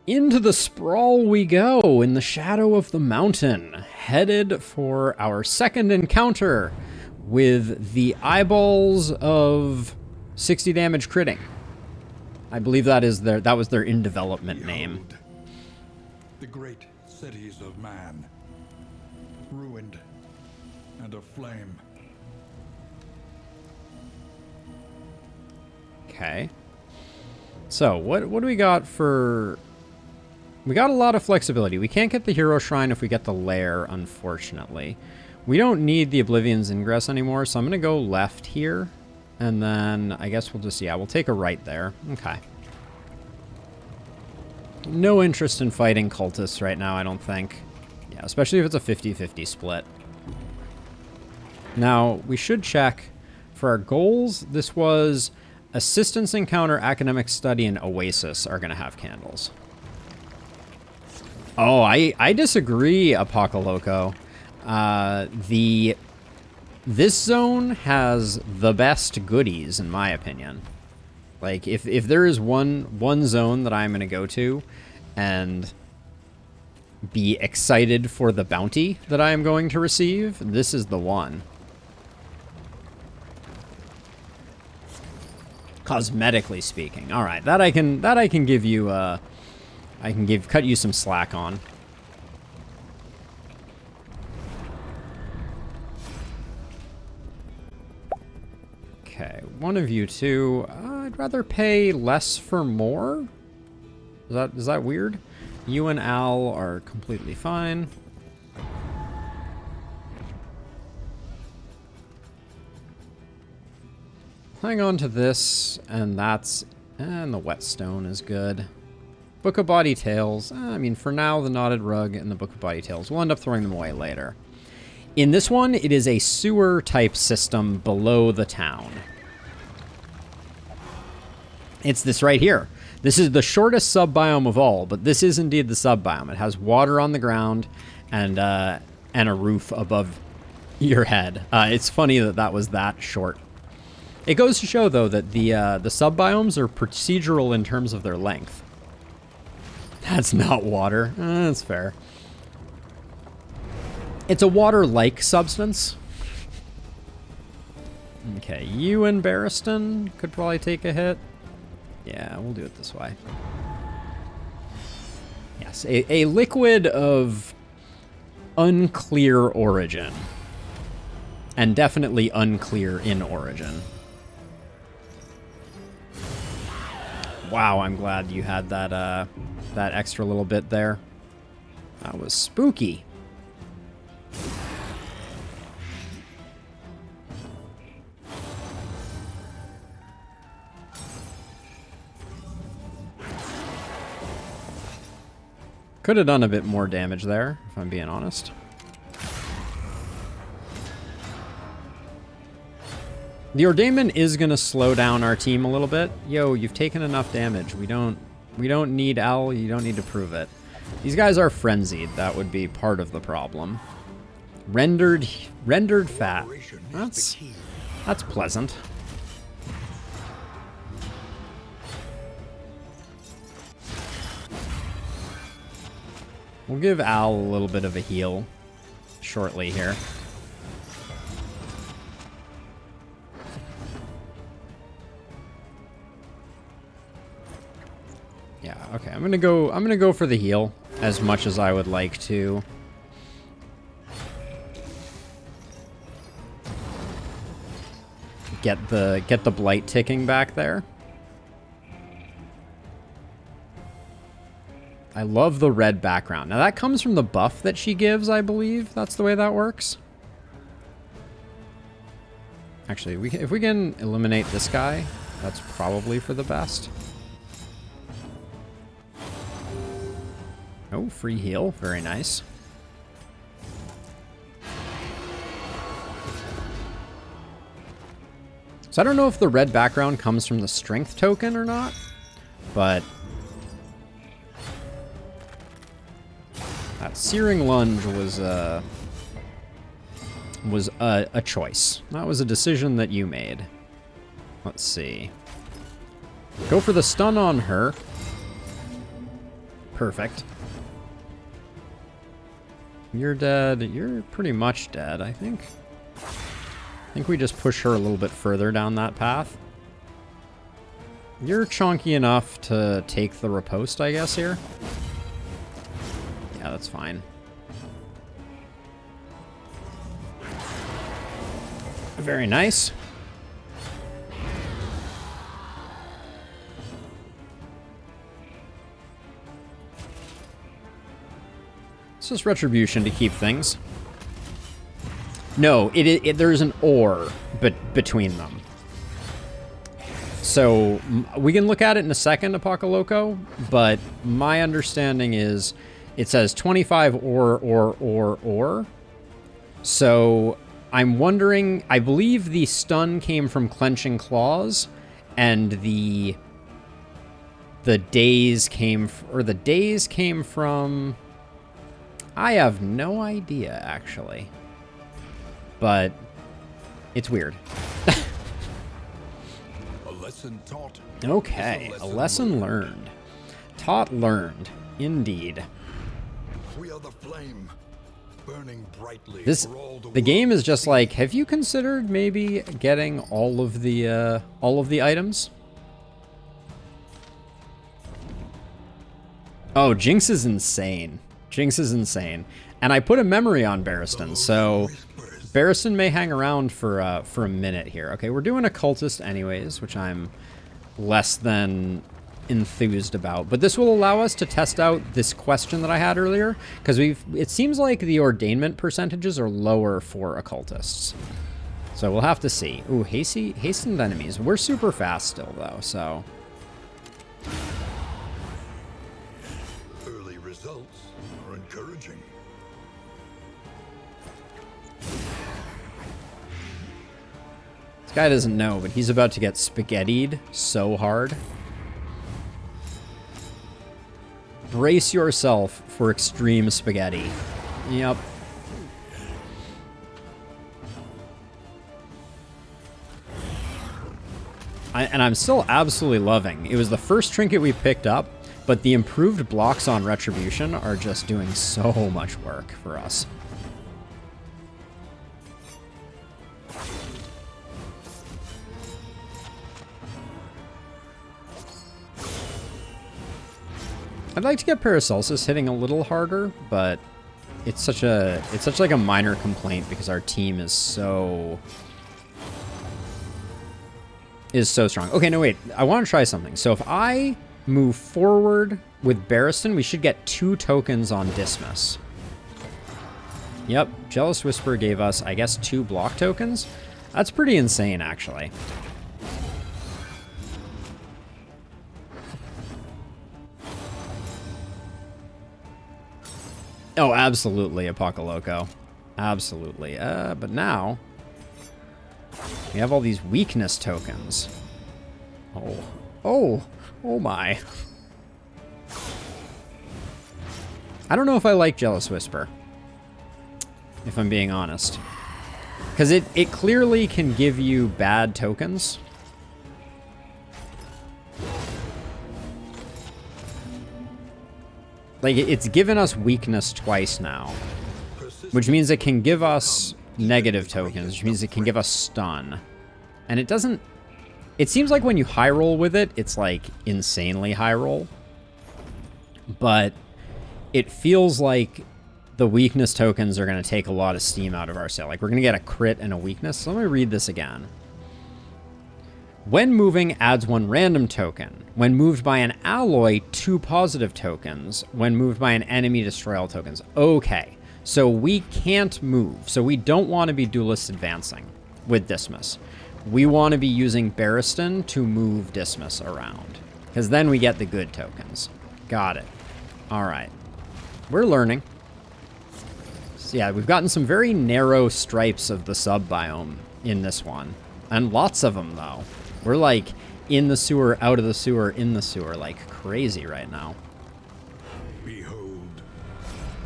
Into the sprawl we go, in the shadow of the mountain, headed for our second encounter with the eyeballs of 60 damage critting. I believe that was their in development name. The great cities of man, ruined and aflame. Okay. So, what do we got for... We got a lot of flexibility. We can't get the hero shrine if we get the lair, unfortunately. We don't need the Oblivion's Ingress anymore, so I'm going to go left here. And then I guess we'll just, yeah, we'll take a right there. Okay. No interest in fighting cultists right now, I don't think. Yeah, especially if it's a 50-50 split. Now, we should check for our goals. This was Assistance Encounter, Academic Study, and Oasis are going to have candles. Oh, I disagree, Apocaloco. This zone has the best goodies, in my opinion. Like, if there is one zone that I'm going to go to and be excited for the bounty that I am going to receive, this is the one. Cosmetically speaking. All right, that I can give you cut you some slack on. Okay, one of you two. I'd rather pay less for more. Is that weird? You and Al are completely fine. Hang on to this, and the whetstone is good. Book of Body Tales. I mean, for now, the Knotted Rug and the Book of Body Tales. We'll end up throwing them away later. In this one, it is a sewer-type system below the town. It's this right here. This is the shortest sub-biome of all, but this is indeed the sub-biome. It has water on the ground and a roof above your head. It's funny that was that short. It goes to show, though, that the sub-biomes are procedural in terms of their length. That's not water. That's fair. It's a water-like substance. Okay, you and Barristan could probably take a hit. Yeah, we'll do it this way. Yes, a liquid of unclear origin. And definitely unclear in origin. Wow, I'm glad you had that extra little bit there. That was spooky. Could have done a bit more damage there, if I'm being honest. The Ordainment is going to slow down our team a little bit. Yo, you've taken enough damage. We don't need Al. You don't need to prove it. These guys are frenzied. That would be part of the problem. Rendered fat. That's pleasant. We'll give Al a little bit of a heal shortly here. Yeah, okay. I'm gonna go for the heal as much as I would like to. Get the blight ticking back there. I love the red background. Now that comes from the buff that she gives, I believe. That's the way that works. Actually, if we can eliminate this guy, that's probably for the best. Oh, free heal. Very nice. So I don't know if the red background comes from the strength token or not, but that Searing Lunge was a choice. That was a decision that you made. Let's see. Go for the stun on her. Perfect. You're dead. You're pretty much dead, I think. I think we just push her a little bit further down that path. You're chunky enough to take the riposte, I guess, here. Yeah, that's fine. Very nice. It's just retribution to keep things. No, there's an or between them. So we can look at it in a second, Apocaloco, but my understanding is it says 25 or. So I'm wondering, I believe the stun came from Clenching Claws, and the daze came from... I have no idea, actually. But it's weird. A lesson taught. Okay, a lesson learned. Taught learned, indeed. We are the flame, burning brightly. The game is just like, have you considered maybe getting all of the items? Oh, Jinx is insane. Jinx is insane. And I put a memory on Barristan, so Barristan may hang around for a minute here. Okay, we're doing Occultist anyways, which I'm less than enthused about. But this will allow us to test out this question that I had earlier, because it seems like the ordainment percentages are lower for Occultists. So we'll have to see. Ooh, hastened enemies. We're super fast still, though, so... Results are encouraging. This guy doesn't know, but he's about to get spaghettied so hard. Brace yourself for extreme spaghetti. Yep. And I'm still absolutely loving. It was the first trinket we picked up, but the improved blocks on Retribution are just doing so much work for us. I'd like to get Paracelsus hitting a little harder, but it's such like a minor complaint because our team is so strong. Okay, no wait. I want to try something. So if I move forward with Barristan, we should get 2 tokens on Dismiss. Yep, Jealous Whisper gave us, I guess, 2 block tokens. That's pretty insane, actually. Oh, absolutely, Apocaloco. Absolutely. But now we have all these weakness tokens. Oh my. I don't know if I like Jealous Whisper, if I'm being honest. Because it clearly can give you bad tokens. Like, it's given us weakness twice now, which means it can give us negative tokens, which means it can give us stun. And it doesn't... It seems like when you high roll with it, it's like insanely high roll. But it feels like the weakness tokens are going to take a lot of steam out of our sail. Like, we're going to get a crit and a weakness. So let me read this again. When moving, adds 1 random token. When moved by an alloy, 2 positive tokens. When moved by an enemy, destroy all tokens. Okay, so we can't move. So we don't want to be duelist advancing with Dismiss. We want to be using Barristan to move Dismiss around, because then we get the good tokens. Got it. All right. We're learning. So yeah, we've gotten some very narrow stripes of the sub-biome in this one. And lots of them, though. We're like in the sewer, out of the sewer, in the sewer, like crazy right now. Behold,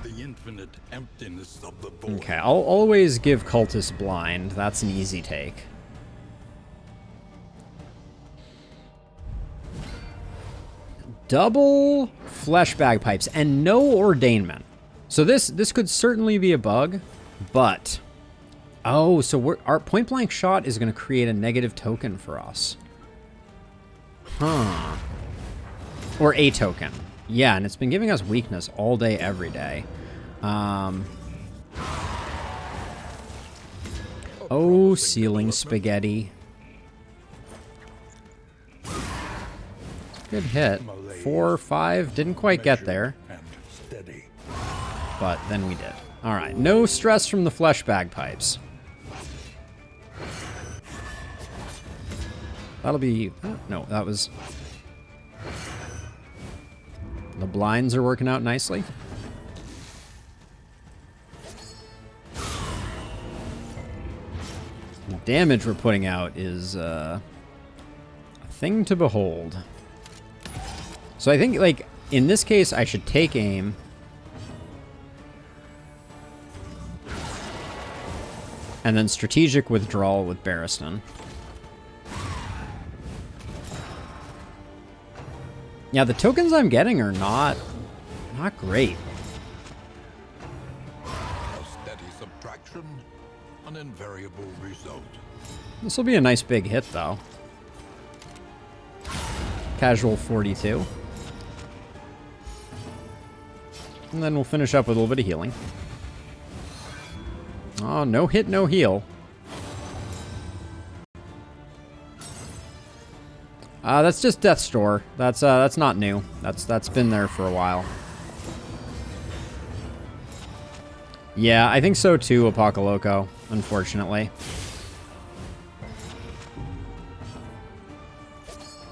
the infinite emptiness of the void. Okay, I'll always give Cultist blind. That's an easy take. Double flesh bagpipes and no ordainment. So this could certainly be a bug, but oh, so our point blank shot is going to create a negative token for us. Huh. Or a token. Yeah, and it's been giving us weakness all day, every day. Oh, ceiling spaghetti. Good hit. 4, 5, didn't quite get there. But then we did. All right, no stress from the flesh bagpipes. That'll be... Oh, no, that was... The blinds are working out nicely. The damage we're putting out is a thing to behold. So I think, like, in this case, I should take aim. And then strategic withdrawal with Barristan. Yeah, the tokens I'm getting are not great. A steady subtraction, an invariable result. This will be a nice big hit, though. Casual 42. And then we'll finish up with a little bit of healing. Oh, no hit, no heal. That's just Death's Door. That's not new. That's been there for a while. Yeah, I think so too, Apocaloco, unfortunately.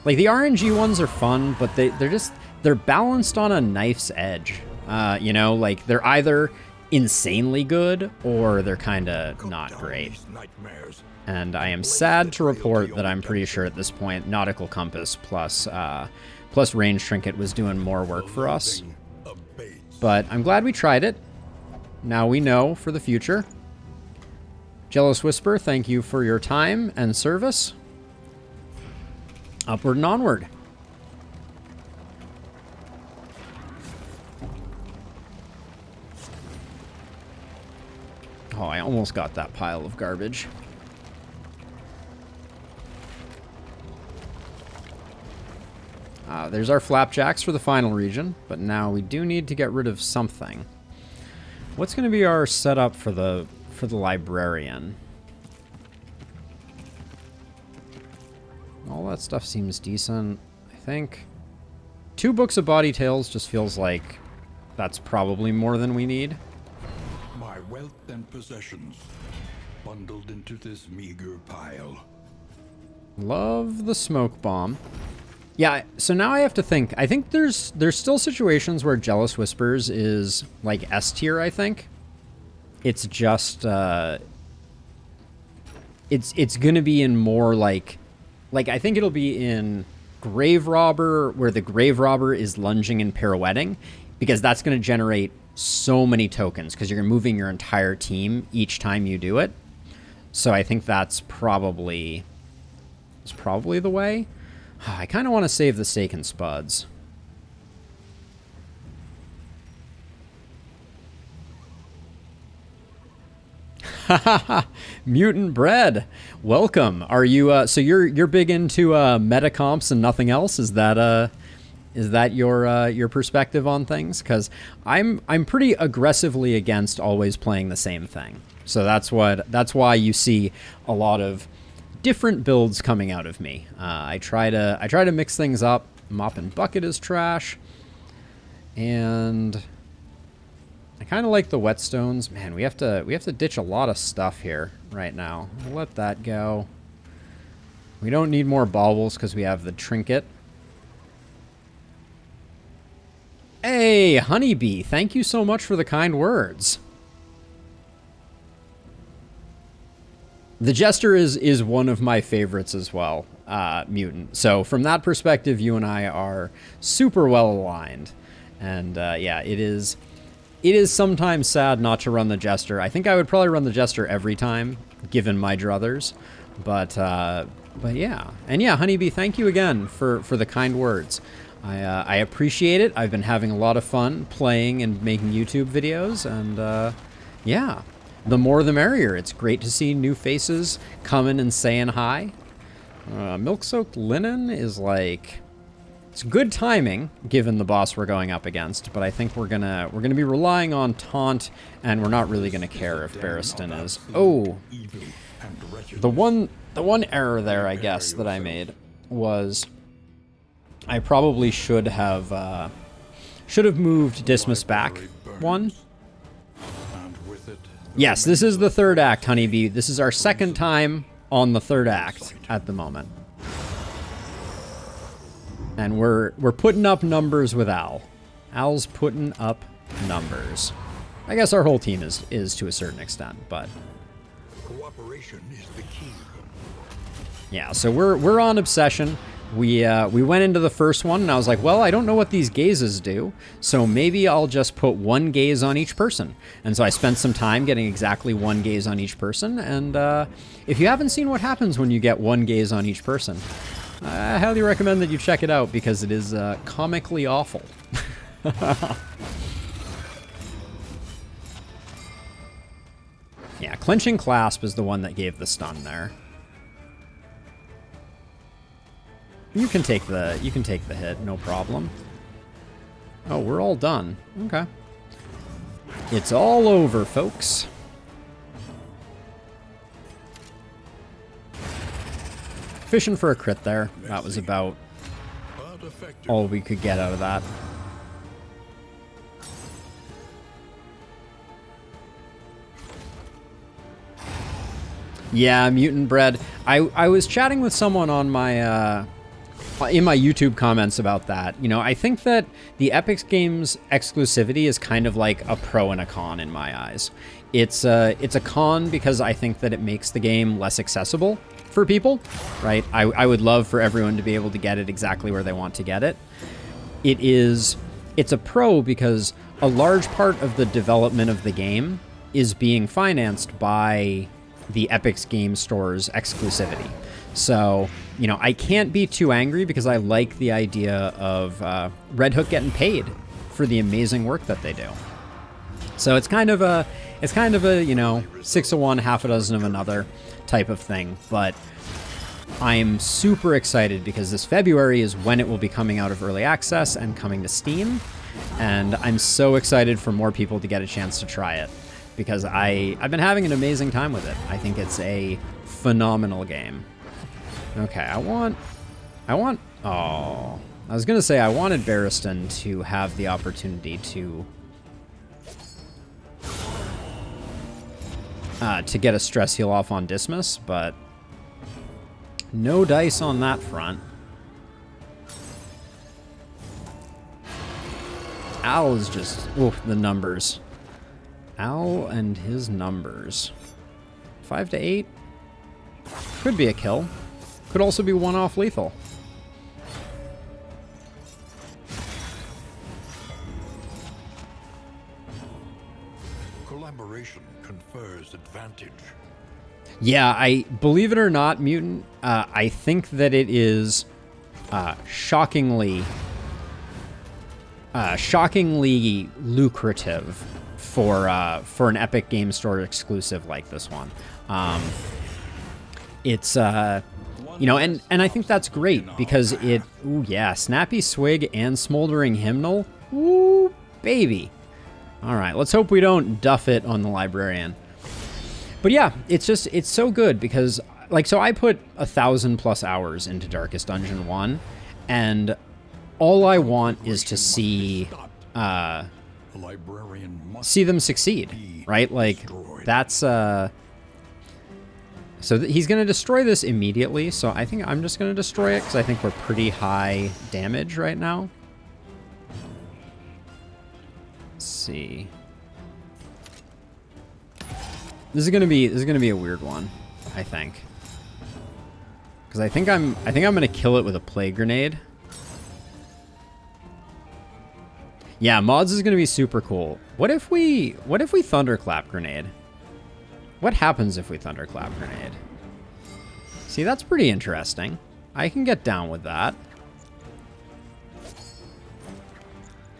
Like, the RNG ones are fun, but they're balanced on a knife's edge. You know, like, they're either insanely good or they're kind of not great. And I am sad to report that I'm pretty sure at this point Nautical Compass plus Range Trinket was doing more work for us. But I'm glad we tried it. Now we know for the future. Jealous Whisper, thank you for your time and service. Upward and onward. Oh, I almost got that pile of garbage. There's our flapjacks for the final region, but now we do need to get rid of something. What's going to be our setup for the librarian? All that stuff seems decent, I think. 2 books of Body Tales just feels like that's probably more than we need. My wealth and possessions bundled into this meager pile. Love the smoke bomb. Yeah, so now I have to think. I think there's still situations where Jealous Whispers is like S tier, I think. It's just it's gonna be in more like I think it'll be in Grave Robber, where the Grave Robber is lunging and pirouetting, because that's gonna generate so many tokens because you're moving your entire team each time you do it. So I think that's probably the way. I kind of want to save the steak and spuds. Mutant Bread, welcome. Are you so you're big into meta comps and nothing else? Is that your perspective on things? Because I'm pretty aggressively against always playing the same thing. So that's why you see a lot of different builds coming out of me. I try to mix things up. Mop and Bucket is trash, and I kind of like the whetstones. Man, we have to ditch a lot of stuff here right now. We'll let that go. We don't need more baubles because we have the trinket. Hey, Honeybee, thank you so much for the kind words. The Jester is one of my favorites as well, Mutant. So from that perspective, you and I are super well aligned. And yeah, it is sometimes sad not to run the Jester. I think I would probably run the Jester every time, given my druthers. But yeah. And yeah, Honeybee, thank you again for the kind words. I appreciate it. I've been having a lot of fun playing and making YouTube videos, and yeah, the more the merrier. It's great to see new faces coming and saying hi. Milk-soaked linen is like, it's good timing given the boss we're going up against, but I think we're gonna be relying on taunt, and we're not really gonna care if Barristan is. Oh, the one error there, I guess, that I made was I probably should have moved Dismas back one. Yes, this is the third act, Honeybee. This is our second time on the third act at the moment. And we're putting up numbers with Al. Al's putting up numbers. I guess our whole team is to a certain extent, but Cooperation is the key. yeah, so we're on Obsession. We went into the first one, and I was like, well, I don't know what these gazes do, so maybe I'll just put one gaze on each person. And so I spent some time getting exactly one gaze on each person, and if you haven't seen what happens when you get one gaze on each person, I highly recommend that you check it out, because it is comically awful. Yeah, Clenching Clasp is the one that gave the stun there. You can take the hit, no problem. Oh, we're all done. Okay. It's all over, folks. Fishing for a crit there. That was about all we could get out of that. Yeah, mutant bread. I was chatting with someone on my in my YouTube comments about that. You know, I think that the Epic Games exclusivity is kind of like a pro and a con in my eyes. It's a con because I think that it makes the game less accessible for people, right? I would love for everyone to be able to get it exactly where they want to get it. It's a pro because a large part of the development of the game is being financed by the Epic Games Store's exclusivity. So, you know, I can't be too angry because I like the idea of Red Hook getting paid for the amazing work that they do. So it's kind of a, you know, 6 of one, half a dozen of another type of thing. But I'm super excited because this February is when it will be coming out of early access and coming to Steam. And I'm so excited for more people to get a chance to try it, because I've been having an amazing time with it. I think it's a phenomenal game. Okay, I was gonna say I wanted Barristan to have the opportunity to get a stress heal off on Dismas, but no dice on that front. Al is just, oof, the numbers. Al and his numbers. 5 to 8. Could be a kill. Could also be one-off lethal. Collaboration confers advantage. Yeah, I believe it or not, Mutant, I think that it is shockingly lucrative for an Epic Games Store exclusive like this one. It's you know, and I think that's great because it, ooh yeah, Snappy Swig and Smoldering Hymnal, ooh baby. All right, let's hope we don't duff it on the Librarian. But yeah, it's so good because, like, so I put 1,000+ hours into Darkest Dungeon 1, and all I want is to see them succeed, right? Like, that's so he's going to destroy this immediately, so I think I'm just going to destroy it because I think we're pretty high damage right now. Let's see. This is gonna be a weird one, I think, because I think I'm gonna kill it with a plague grenade. Yeah, mods is gonna be super cool. What if we thunderclap grenade? What happens if we thunderclap grenade? See, that's pretty interesting. I can get down with that.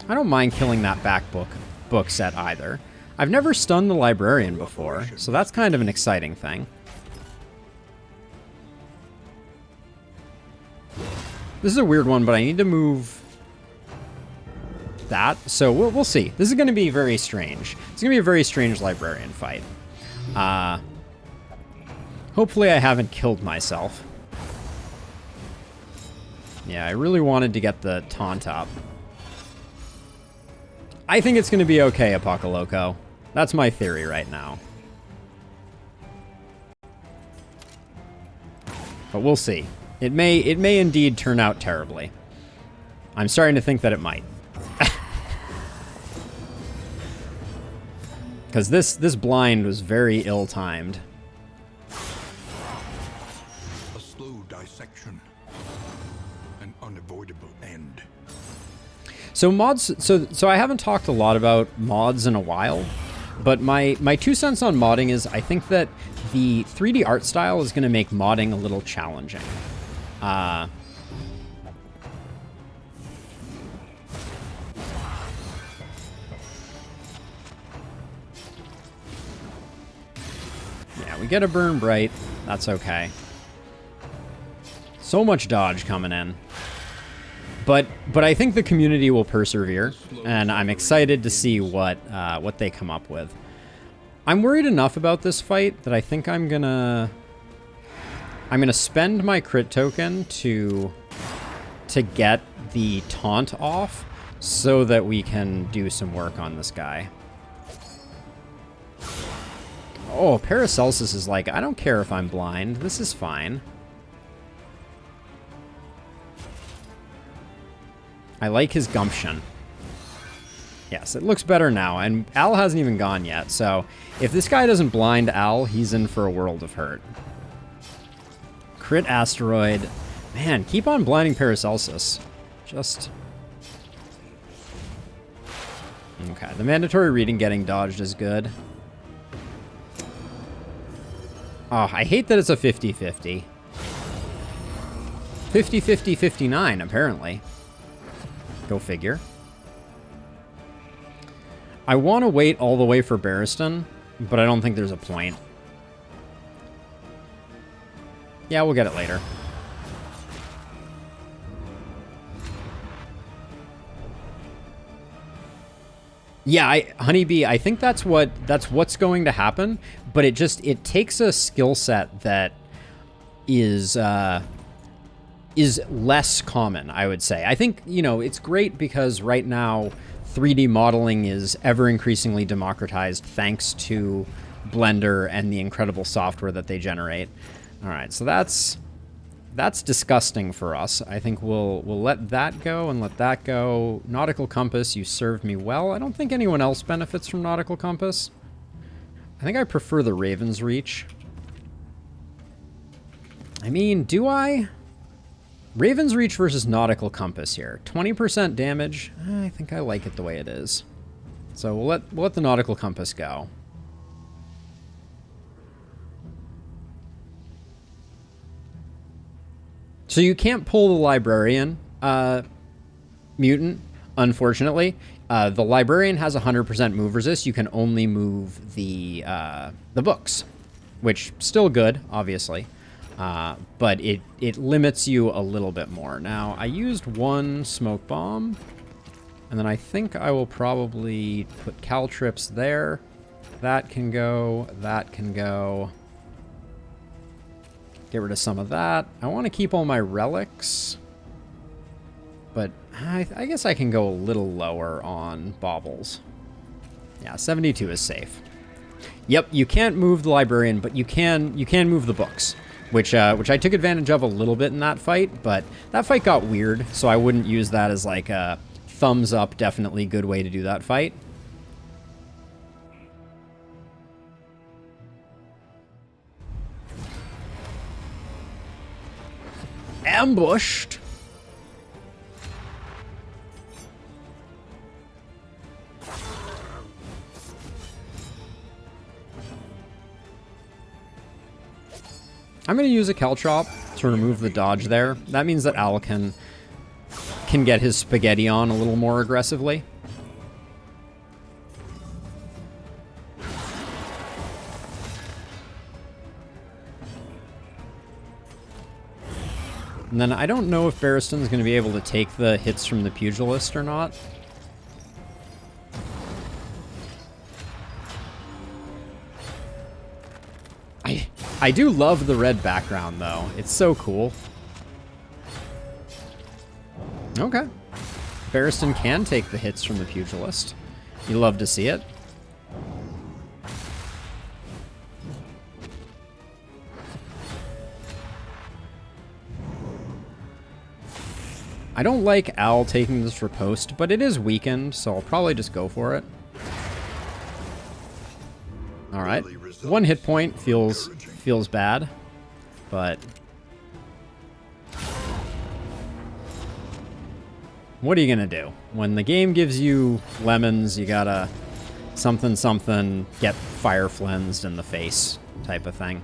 I don't mind killing that book set either. I've never stunned the librarian before, so that's kind of an exciting thing. This is a weird one, but I need to move that, so we'll see. This is going to be very strange. It's going to be a very strange librarian fight. Hopefully I haven't killed myself. Yeah, I really wanted to get the taunt up. I think it's going to be okay, Apocaloco. That's my theory right now. But we'll see. It may indeed turn out terribly. I'm starting to think that it might. Because this blind was very ill-timed. A slow dissection. An unavoidable end. So mods, so I haven't talked a lot about mods in a while, but my 2 cents on modding is I think that the 3D art style is going to make modding a little challenging. Yeah, we get a burn bright. That's okay. So much dodge coming in. But I think the community will persevere, and I'm excited to see what they come up with. I'm worried enough about this fight that I think I'm gonna spend my crit token to get the taunt off so that we can do some work on this guy. Oh, Paracelsus is like, I don't care if I'm blind. This is fine. I like his gumption. Yes, it looks better now, and Al hasn't even gone yet, so if this guy doesn't blind Al, he's in for a world of hurt. Crit asteroid. Man, keep on blinding Paracelsus. Just... Okay, the mandatory reading getting dodged is good. Oh, I hate that it's a 50-50. 50-50-59, apparently. Go figure. I want to wait all the way for Barristan, but I don't think there's a point. Yeah, we'll get it later. Yeah, Honeybee, I think that's what's going to happen, but it takes a skill set that is less common, I would say. I think, you know, it's great because right now 3D modeling is ever increasingly democratized thanks to Blender and the incredible software that they generate. All right, so that's disgusting for us. I think we'll let that go and let that go. Nautical Compass, you served me well. I don't think anyone else benefits from Nautical Compass. I think I prefer the Raven's Reach. I mean, do I? Raven's Reach versus Nautical Compass here. 20% damage. I think I like it the way it is. So we'll let the Nautical Compass go. So you can't pull the Librarian mutant, unfortunately. The Librarian has 100% move resist. You can only move the books, which still good, obviously. But it limits you a little bit more. Now, I used one smoke bomb, and then I think I will probably put caltrips there. That can go, that can go. Get rid of some of that. I want to keep all my relics, but I guess I can go a little lower on baubles. Yeah, 72 is safe. Yep, you can't move the Librarian, but you can move the books. Which I took advantage of a little bit in that fight, but that fight got weird, so I wouldn't use that as like a thumbs up, definitely good way to do that fight. Ambushed. I'm going to use a Caltrop to remove the dodge there. That means that Al can get his spaghetti on a little more aggressively. And then I don't know if Barristan's going to be able to take the hits from the Pugilist or not. I do love the red background, though. It's so cool. Okay. Barristan can take the hits from the Pugilist. You love to see it. I don't like Al taking this riposte, but it is weakened, so I'll probably just go for it. Alright. 1 hit point feels bad, but... what are you gonna do? When the game gives you lemons, you gotta something get fire flensed in the face type of thing.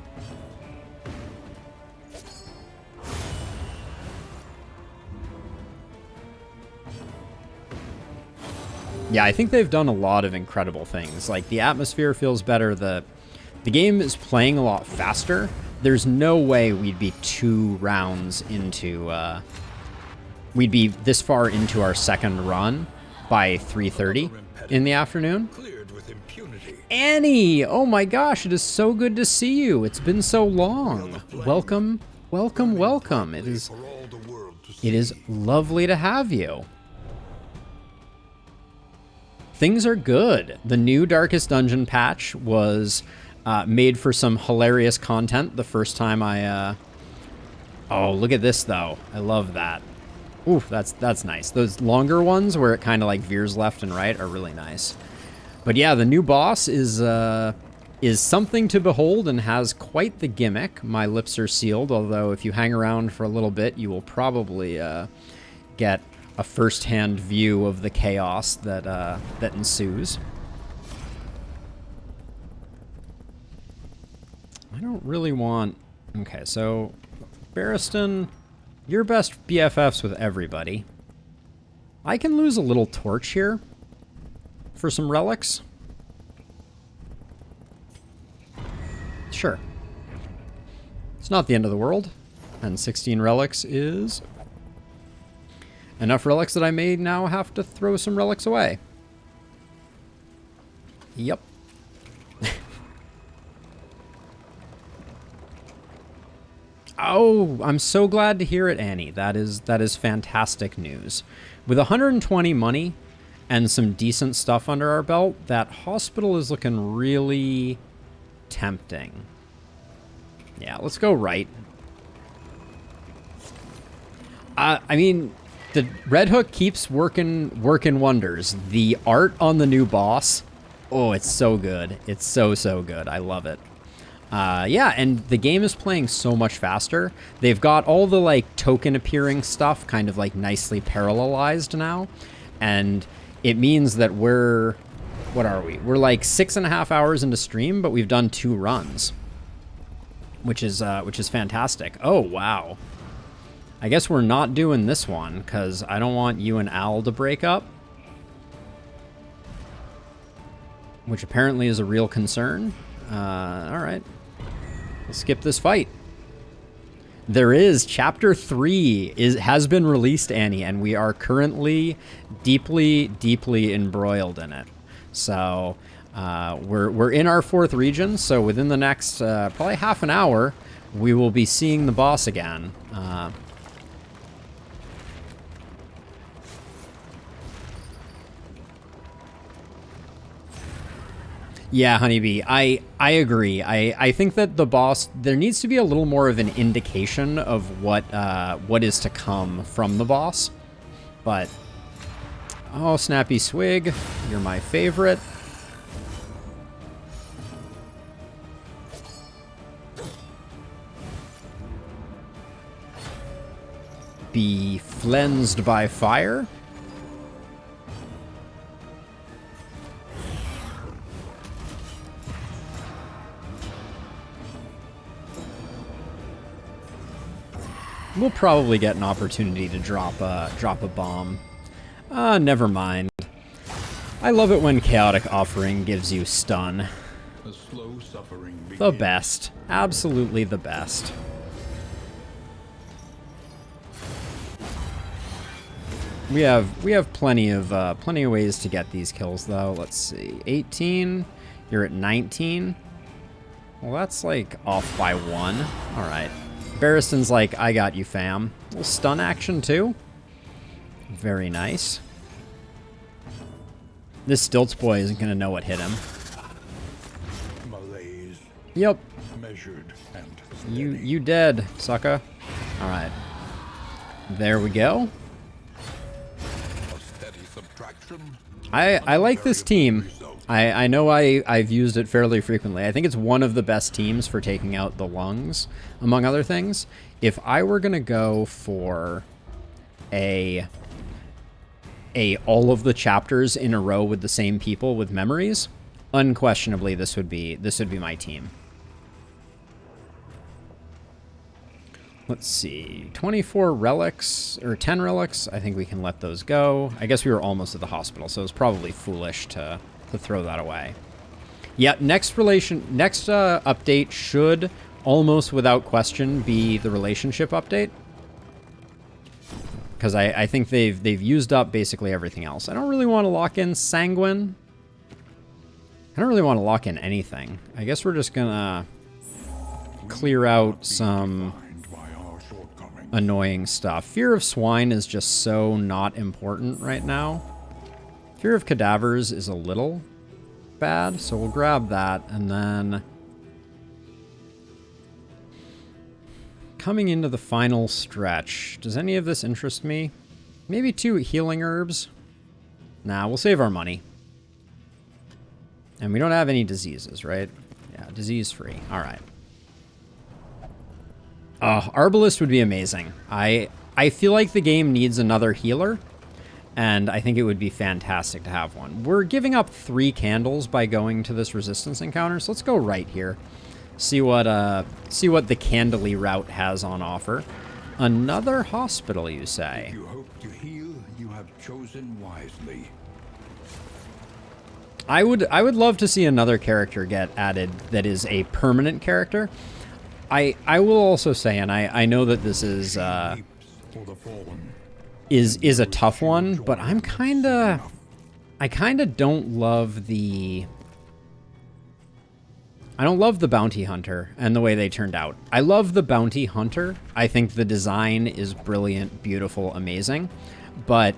Yeah, I think they've done a lot of incredible things. Like, the atmosphere feels better, the game is playing a lot faster. There's no way we'd be 2 rounds into, we'd be this far into our second run by 3:30 in the afternoon. Annie! Oh my gosh, it is so good to see you. It's been so long. Welcome, welcome, welcome. It is lovely to have you. Things are good. The new Darkest Dungeon patch was made for some hilarious content the first time I... oh, look at this, though. I love that. Oof, that's nice. Those longer ones where it kind of like veers left and right are really nice. But yeah, the new boss is something to behold and has quite the gimmick. My lips are sealed, although if you hang around for a little bit, you will probably get a first-hand view of the chaos that that ensues. I don't really want... okay, so Barristan, you're best BFFs with everybody. I can lose a little torch here for some relics. Sure. It's not the end of the world. And 16 relics is enough relics that I may now have to throw some relics away. Yep. Oh, I'm so glad to hear it, Annie. That is fantastic news. With 120 money and some decent stuff under our belt, that hospital is looking really tempting. Yeah, let's go right. I mean, the Red Hook keeps working wonders. The art on the new boss, oh, it's so good. It's so good. I love it. Yeah, and the game is playing so much faster. They've got all the, like, token appearing stuff kind of, like, nicely parallelized now. And it means that we're... what are we? We're, like, 6.5 hours into stream, but we've done 2 runs. Which is fantastic. Oh, wow. I guess we're not doing this one, because I don't want you and Al to break up. Which apparently is a real concern. Alright. We'll skip this fight. There is Chapter 3 has been released, Annie, and we are currently deeply embroiled in it. So we're in our 4th region, so within the next probably half an hour, we will be seeing the boss again. Yeah, Honeybee, I agree. I think that the boss, there needs to be a little more of an indication of what is to come from the boss. But, oh, Snappy Swig, you're my favorite. Be flensed by fire. We'll probably get an opportunity to drop a bomb. Never mind. I love it when Chaotic Offering gives you stun. A slow suffering begins. The best. Absolutely the best. We have plenty of ways to get these kills though. Let's see. 18. You're at 19. Well, that's like off by 1. All right. Barristan's like, I got you, fam. A little stun action too. Very nice. This Stilts boy isn't gonna know what hit him. Malaise. Yep. Measured and steady. You dead, sucker. All right. There we go. A steady subtraction. I like this team. I know I've used it fairly frequently. I think it's one of the best teams for taking out the lungs, among other things. If I were gonna go for a all of the chapters in a row with the same people with memories, unquestionably this would be my team. Let's see, 24 relics, or 10 relics. I think we can let those go. I guess we were almost at the hospital, so it's probably foolish to throw that away. Yeah, next update should almost without question be the relationship update. Because I think they've used up basically everything else. I don't really want to lock in Sanguine. I don't really want to lock in anything. I guess we're just gonna clear out some annoying stuff. Fear of Swine is just so not important right now. Fear of Cadavers is a little bad, so we'll grab that. And then coming into the final stretch, does any of this interest me? Maybe 2 healing herbs? Nah, we'll save our money. And we don't have any diseases, right? Yeah, disease-free. All right. Arbalist would be amazing. I feel like the game needs another healer, and I think it would be fantastic to have one. We're giving up 3 candles by going to this resistance encounter, so let's go right here. See what the Candly route has on offer. Another hospital, you say? If you hope to heal, you have chosen wisely. I would love to see another character get added that is a permanent character. I will also say, and I know that this is a tough one, but I kinda don't love the bounty hunter and the way they turned out. I love the bounty hunter. I think the design is brilliant, beautiful, amazing. But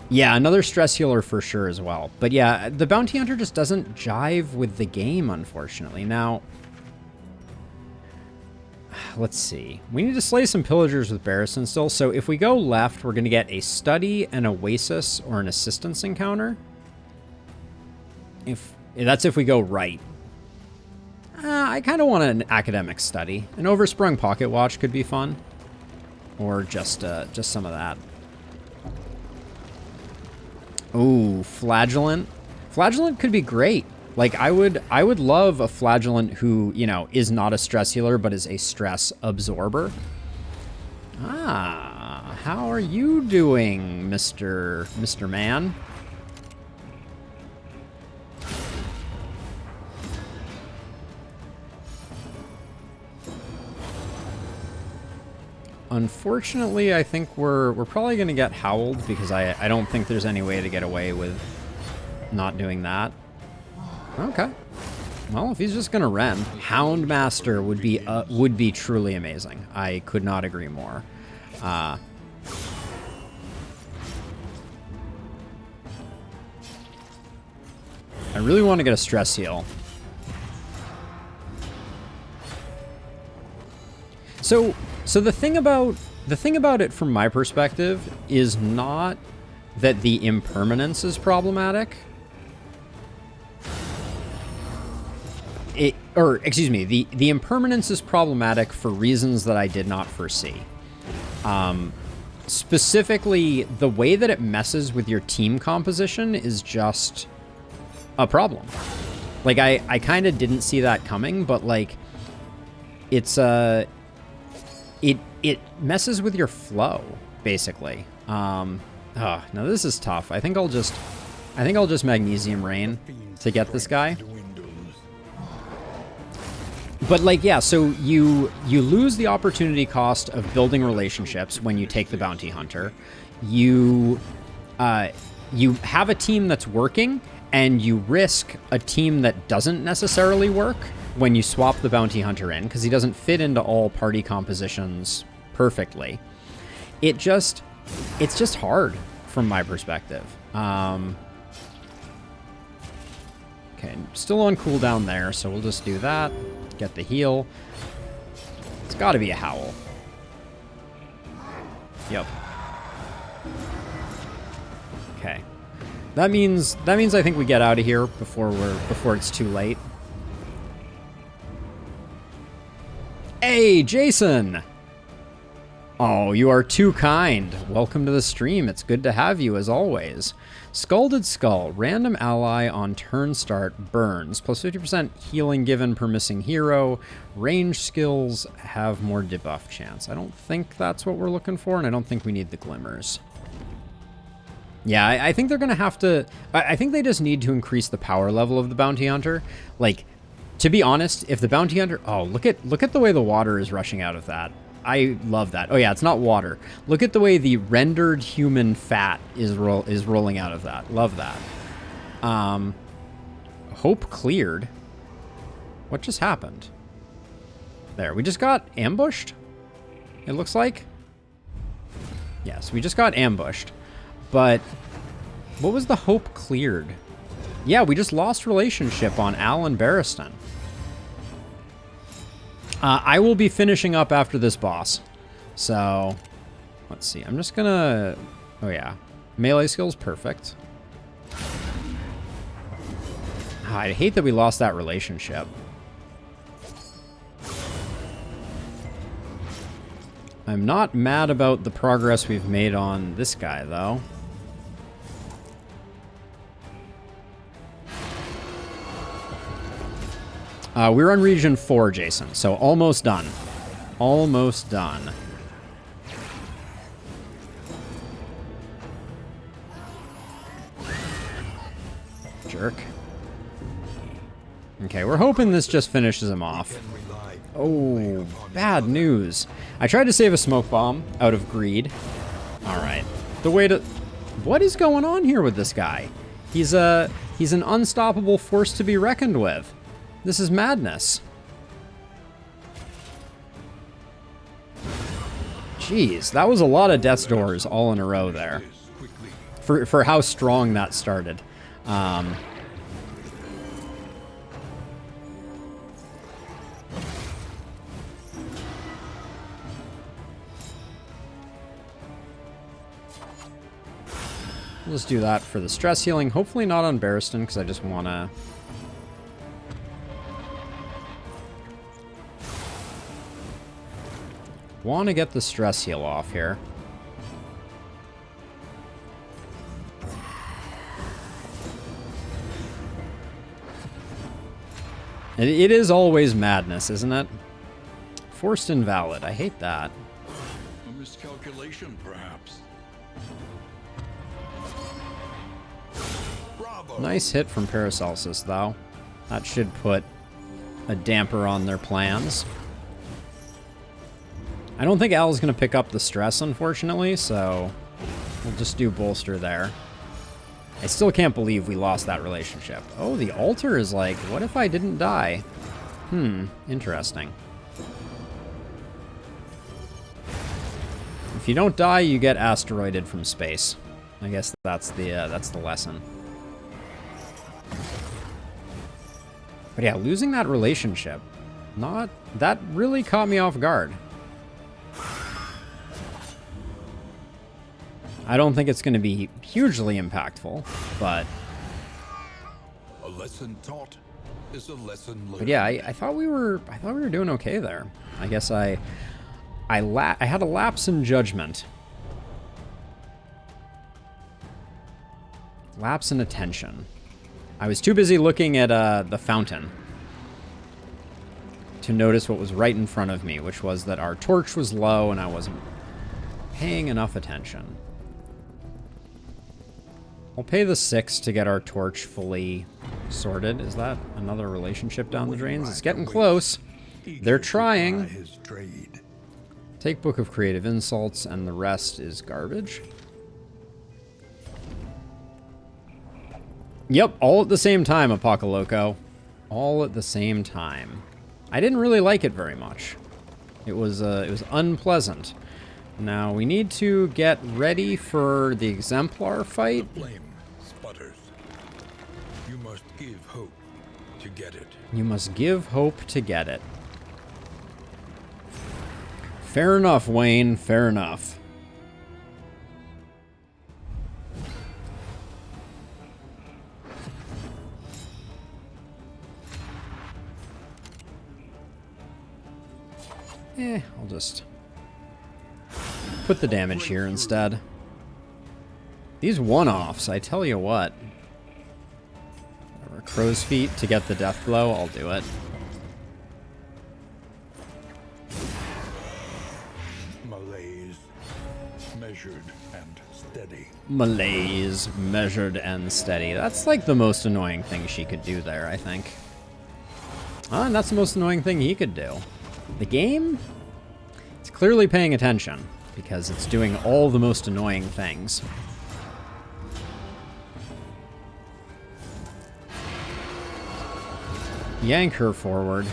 yeah, another stress healer for sure as well. But yeah, the bounty hunter just doesn't jive with the game, unfortunately. Now, let's see. We need to slay some pillagers with Barristan still. So if we go left, we're going to get a study, an oasis, or an assistance encounter. That's if we go right. I kind of want an academic study. An oversprung pocket watch could be fun. Or just some of that. Ooh, flagellant. Flagellant could be great. Like, I would love a flagellant who, you know, is not a stress healer, but is a stress absorber. Ah, how are you doing, Mr. Man? Unfortunately, I think we're probably going to get howled because I don't think there's any way to get away with not doing that. Okay. Well, if he's just going to Ren, Houndmaster would be truly amazing. I could not agree more. I really want to get a stress heal. So the thing about it from my perspective is not that the impermanence is problematic. The impermanence is problematic for reasons that I did not foresee. Specifically, the way that it messes with your team composition is just a problem. Like, I kind of didn't see that coming, but like, it's it messes with your flow, basically. Now this is tough. I think I'll just Magnesium Rain to get this guy. But like, yeah, so you lose the opportunity cost of building relationships when you take the bounty hunter. You have a team that's working, and you risk a team that doesn't necessarily work when you swap the bounty hunter in, because he doesn't fit into all party compositions perfectly. It's just hard from my perspective. Okay, still on cooldown there, so we'll just do that. Get the heal. It's got to be a howl. Yep. Okay. That means I think we get out of here before it's too late. Hey, Jason! Oh, you are too kind. Welcome to the stream. It's good to have you, as always. Scalded Skull. Random ally on turn start burns. Plus 50% healing given per missing hero. Range skills have more debuff chance. I don't think that's what we're looking for, and I don't think we need the glimmers. Yeah, I think they're going to have to... I think they just need to increase the power level of the bounty hunter. Like, to be honest, if the bounty hunter... Oh, look at the way the water is rushing out of that. I love that. Oh yeah, it's not water. Look at the way the rendered human fat is rolling out of that. Love that. Hope cleared. What just happened? There, we just got ambushed? It looks like. Yes, we just got ambushed. But what was the hope cleared? Yeah, we just lost relationship on Al and Barristan. I will be finishing up after this boss. So, let's see. I'm just gonna... Oh, yeah. Melee skills, perfect. I hate that we lost that relationship. I'm not mad about the progress we've made on this guy, though. We're on Region 4, Jason, so almost done. Almost done. Jerk. Okay, we're hoping this just finishes him off. Oh, bad news. I tried to save a smoke bomb out of greed. Alright. The way to... What is going on here with this guy? He's an unstoppable force to be reckoned with. This is madness. Jeez, that was a lot of death's doors all in a row there. For how strong that started. Let's do that for the stress healing. Hopefully not on Barristan, because I just want to... Want to get the stress heal off here. It is always madness, isn't it? Forced invalid. I hate that. A miscalculation, perhaps. Bravo. Nice hit from Paracelsus, though. That should put a damper on their plans. I don't think Al's going to pick up the stress, unfortunately, so we'll just do bolster there. I still can't believe we lost that relationship. Oh, the altar is like, what if I didn't die? Interesting. If you don't die, you get asteroided from space. I guess that's the lesson. But yeah, losing that relationship, that really caught me off guard. I don't think it's going to be hugely impactful, but... A lesson taught is a lesson learned. But yeah, I thought we were doing okay there. I guess I had a lapse in judgment. Lapse in attention. I was too busy looking at the fountain to notice what was right in front of me, which was that our torch was low and I wasn't paying enough attention. I'll pay the 6 to get our torch fully sorted. Is that another relationship down the drains? It's getting close. They're eager to ply trying. his trade. Take Book of Creative Insults, and the rest is garbage. Yep, all at the same time, Apocaloco. All at the same time. I didn't really like it very much. It was unpleasant. Now, we need to get ready for the Exemplar fight. The flame sputters. You must give hope to get it. You must give hope to get it. Fair enough, Wayne. Fair enough. I'll just put the damage here instead. These one-offs, I tell you what. Whatever, crow's feet to get the death blow, I'll do it. Malaise, measured and steady. Malaise, measured and steady. That's like the most annoying thing she could do there, I think. And that's the most annoying thing he could do. The game, it's clearly paying attention because it's doing all the most annoying things. Yank her forward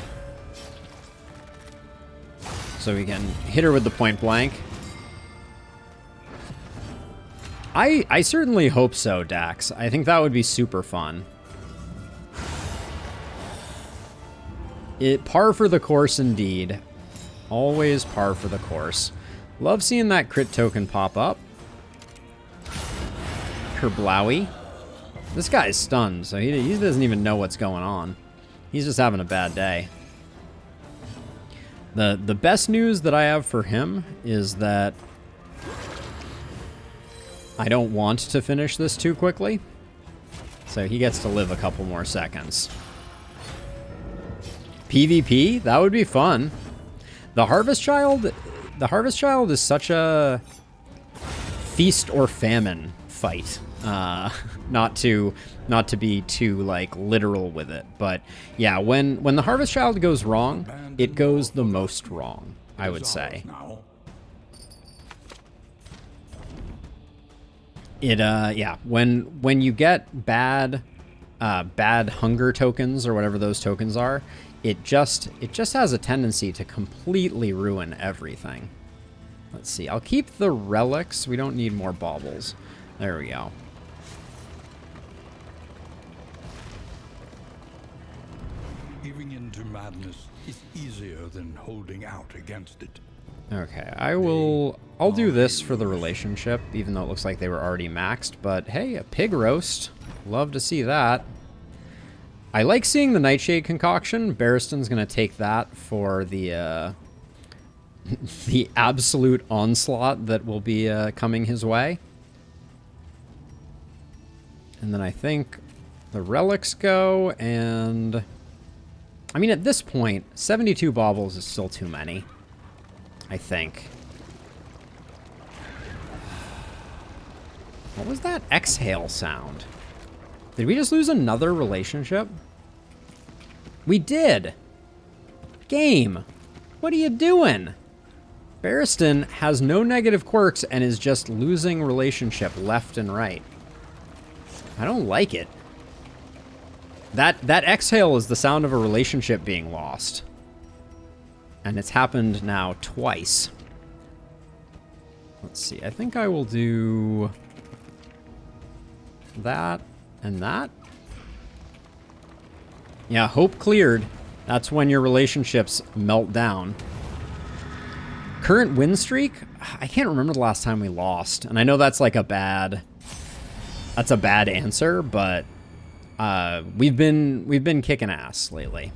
so we can hit her with the point blank. I certainly hope so, Dax. I think that would be super fun. Par for the course indeed. Always par for the course. Love seeing that crit token pop up. Kerblowy. This guy's stunned, so he doesn't even know what's going on. He's just having a bad day. The best news that I have for him is that I don't want to finish this too quickly. So he gets to live a couple more seconds. PvP? That would be fun. The Harvest Child is such a feast or famine fight. Not to be too like literal with it, but yeah, when the Harvest Child goes wrong, it goes the most wrong, I would say. Yeah, when you get bad hunger tokens or whatever those tokens are, it just has a tendency to completely ruin everything. Let's see. I'll keep the relics. We don't need more baubles. There we go. Giving into madness is easier than holding out against it. Okay, I'll do this for the relationship, even though it looks like they were already maxed, but hey, a pig roast. Love to see that. I like seeing the Nightshade concoction. Barristan's gonna take that for the the absolute onslaught that will be coming his way. And then I think the relics go, and I mean, at this point, 72 baubles is still too many, I think. What was that exhale sound? Did we just lose another relationship? We did. Game, what are you doing? Barristan has no negative quirks and is just losing relationship left and right. I don't like it. That exhale is the sound of a relationship being lost. And it's happened now twice. Let's see. I think I will do that and that. Yeah, hope cleared. That's when your relationships melt down. Current win streak? I can't remember the last time we lost. And I know that's like a bad answer, but we've been kicking ass lately.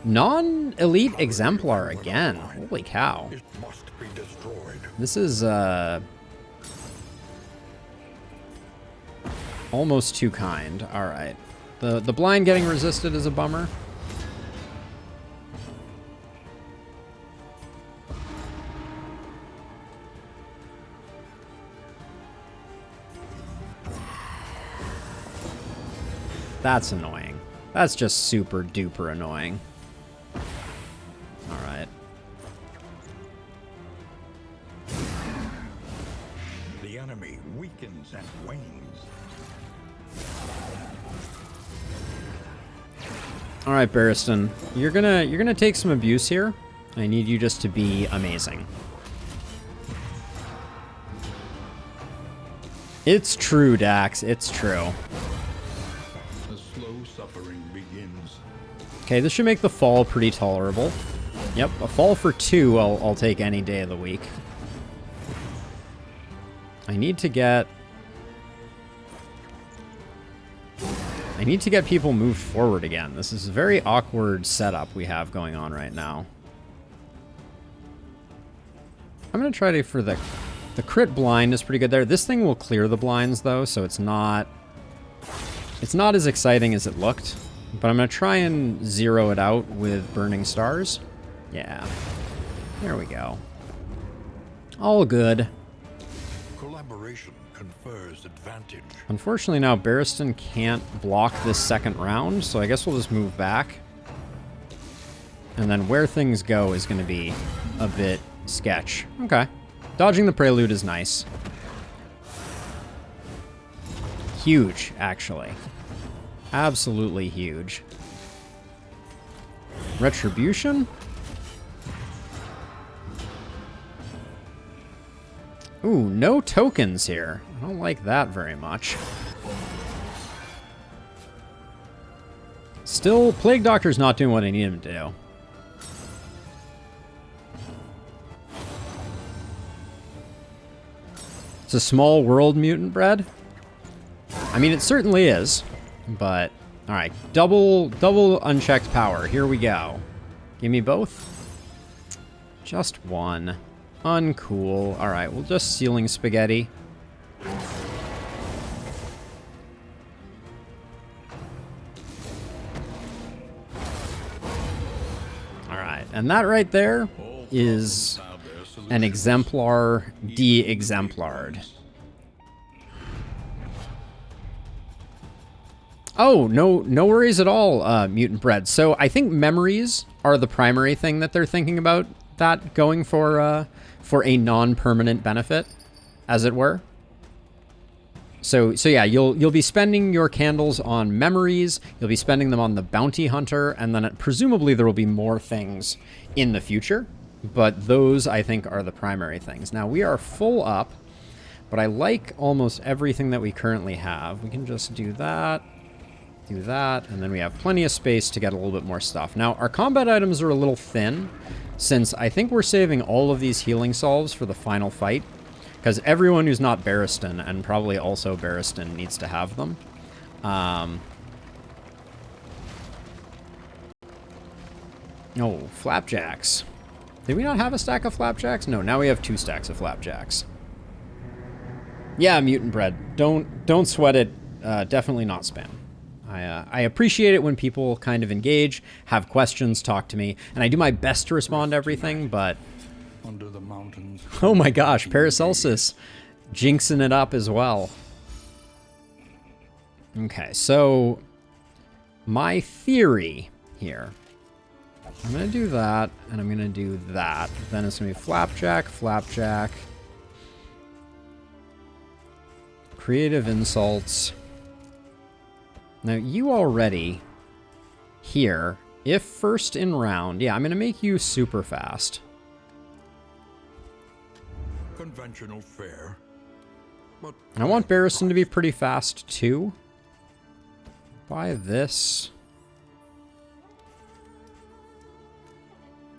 Non-elite exemplar again. Holy cow. It must be destroyed. This is almost too kind. All right. The blind getting resisted is a bummer. That's annoying. That's just super duper annoying. The enemy weakens and wanes. All right, Barristan, you're gonna take some abuse here. I need you just to be amazing. It's true, Dax. It's true. The slow suffering begins. Okay, this should make the fall pretty tolerable. Yep, a fall for 2 I'll take any day of the week. I need to get people moved forward again. This is a very awkward setup we have going on right now. I'm going to try to, for the crit blind is pretty good there. This thing will clear the blinds though, so it's not as exciting as it looked. But I'm going to try and zero it out with burning stars. Yeah. There we go. All good. Collaboration confers advantage. Unfortunately now Barristan can't block this second round, so I guess we'll just move back. And then where things go is going to be a bit sketch. Okay. Dodging the prelude is nice. Huge, actually. Absolutely huge. Retribution? Ooh, no tokens here. I don't like that very much. Still, Plague Doctor's not doing what I need him to do. It's a small world, mutant bread. I mean, it certainly is, but all right, double unchecked power. Here we go. Give me both. Just one. Uncool. All right, we'll just ceiling spaghetti. All right, and that right there is an exemplar de-exemplared. Oh, no worries at all, Mutant Bread. So I think memories are the primary thing that they're thinking about, that going for a non-permanent benefit, as it were. So yeah, you'll be spending your candles on memories, you'll be spending them on the bounty hunter, and then presumably there will be more things in the future. But those, I think, are the primary things. Now, we are full up, but I like almost everything that we currently have. We can just do that, and then we have plenty of space to get a little bit more stuff. Now, our combat items are a little thin, since I think we're saving all of these healing salves for the final fight, because everyone who's not Barristan, and probably also Barristan, needs to have them. Oh, flapjacks. Did we not have a stack of flapjacks? No, now we have 2 stacks of flapjacks. Yeah, Mutant Bread. Don't sweat it. Definitely not spam. I appreciate it when people kind of engage, have questions, talk to me, and I do my best to respond to everything, but... Under the mountains. Oh my gosh, Paracelsus jinxing it up as well. Okay, so my theory here... I'm going to do that, and I'm going to do that. Then it's going to be flapjack, flapjack. Creative insults. Now, you already here, if first in round, yeah, I'm going to make you super fast. Conventional fare. But I want Barristan to be pretty fast, too. Buy this.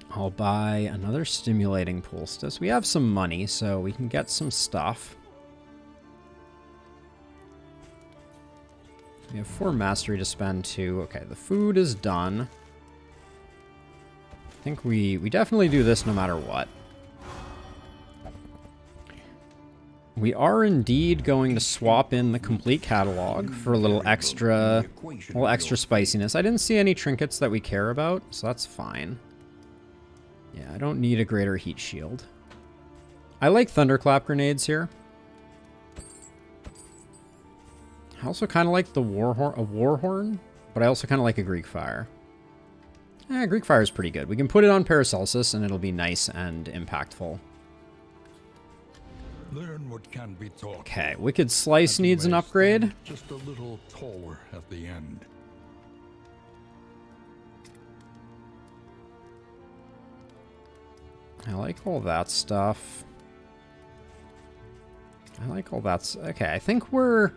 I'll buy another stimulating poultice. We have some money, so we can get some stuff. We have 4 mastery to spend, too. Okay, the food is done. I think we definitely do this no matter what. We are indeed going to swap in the complete catalog for a little extra spiciness. I didn't see any trinkets that we care about, so that's fine. Yeah, I don't need a greater heat shield. I like thunderclap grenades here. I also kind of like the war horn, but I also kind of like a Greek fire. Greek fire is pretty good. We can put it on Paracelsus, and it'll be nice and impactful. Learn what can be taught. Okay, Wicked Slice And you needs an may upgrade. stand just a little taller at the end. I like all that stuff. I like all that. Okay, I think we're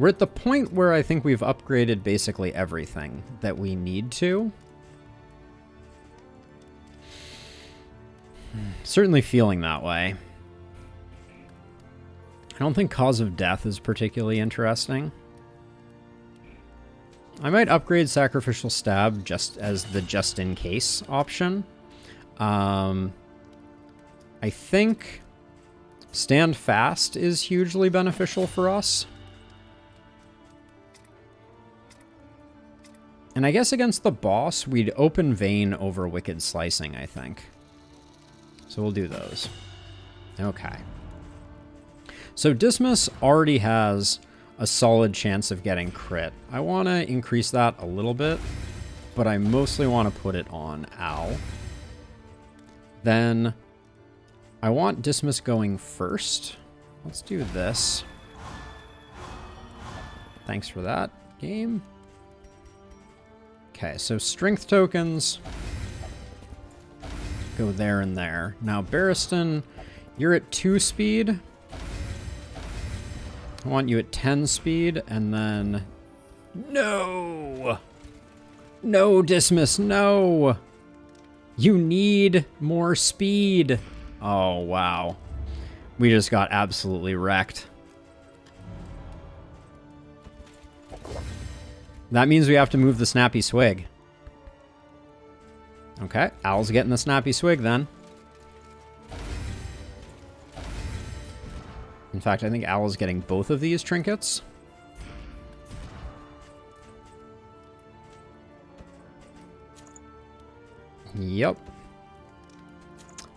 at the point where I think we've upgraded basically everything that we need to. Certainly feeling that way. I don't think Cause of Death is particularly interesting. I might upgrade Sacrificial Stab just as the just-in-case option. I think Stand Fast is hugely beneficial for us. And I guess against the boss, we'd Open Vein over Wicked Slicing, I think. So we'll do those. Okay. So Dismas already has a solid chance of getting crit. I want to increase that a little bit, but I mostly want to put it on Al. Then I want Dismas going first. Let's do this. Thanks for that, game. Okay, so strength tokens go there and there. Now, Barristan, you're at 2 speed. I want you at 10 speed, and then... No! No, Dismas, no! You need more speed! Oh, wow. We just got absolutely wrecked. That means we have to move the Snappy Swig. Okay, Al's getting the Snappy Swig then. In fact, I think Al is getting both of these trinkets. Yep.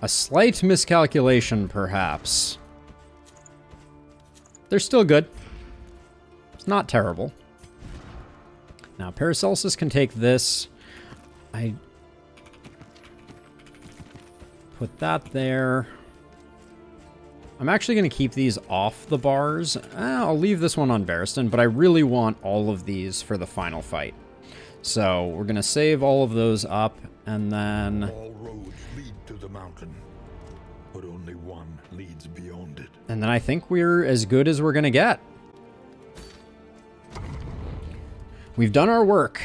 A slight miscalculation, perhaps. They're still good. It's not terrible. Now, Paracelsus can take this. I put that there. I'm actually going to keep these off the bars. I'll leave this one on Barristan, but I really want all of these for the final fight. So we're going to save all of those up, and then... All roads lead to the mountain, but only one leads beyond it. And then I think we're as good as we're going to get. We've done our work.